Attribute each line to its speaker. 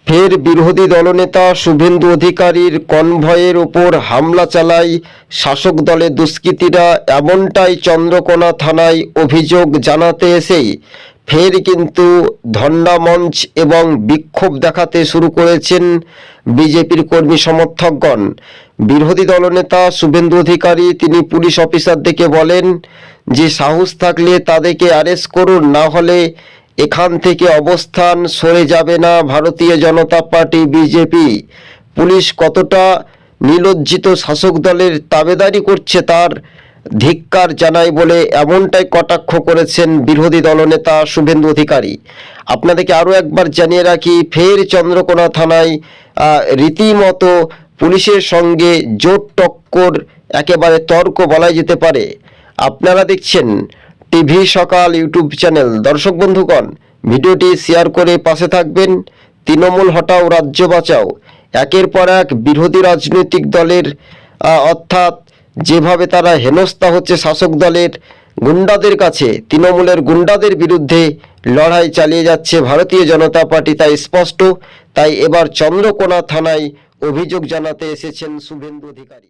Speaker 1: ফের বিরোধী দলনেতা শুভেন্দু অধিকারীর কনভয়ের ওপর হামলা চালায় শাসক দলের দুষ্কৃতীরা, এমনটাই চন্দ্রকোনা থানায় অভিযোগ জানাতে এসেই ফের কিন্তু ধর্ণা মঞ্চ এবং বিক্ষোভ দেখাতে শুরু করেছেন বিজেপির কর্মী সমর্থকগণ। বিরোধী দলনেতা শুভেন্দু অধিকারী তিনি পুলিশ অফিসারদেরকে বলেন যে সাহস থাকলে তাদেরকে অ্যারেস্ট করুন, না হলে এখান থেকে অবস্থান সরে যাবে না ভারতীয় জনতা পার্টি বিজেপি। পুলিশ কতটা নিলজ্জিত শাসক দলের তাবেদারি করছে তার ধিক্কার জানাই বলে এমনটাই কটাক্ষ করেছেন বিরোধী দলনেতা শুভেন্দু অধিকারী। আপনাদেরকে আরও একবার জানিয়ে রাখি, ফের চন্দ্রকোনা থানায় রীতিমতো পুলিশের সঙ্গে জোর টক্কর, একেবারে তর্ক বলাই যেতে পারে। আপনারা দেখছেন টিভি সকাল ইউটিউব চ্যানেল। দর্শক বন্ধুগণ, ভিডিওটি শেয়ার করে পাশে থাকবেন। তৃণমূল হটাও, রাজ্য বাঁচাও। একের পর এক বিরোধী রাজনৈতিক দলের অর্থাৎ যেভাবে তারা হেনস্থা হচ্ছে শাসক দলের গুন্ডাদের কাছে, তৃণমূলের গুন্ডাদের বিরুদ্ধে লড়াই চালিয়ে যাচ্ছে ভারতীয় জনতা পার্টি, তাই স্পষ্ট। তাই এবার চন্দ্রকোনা থানায় অভিযোগ জানাতে এসেছেন শুভেন্দু অধিকারী।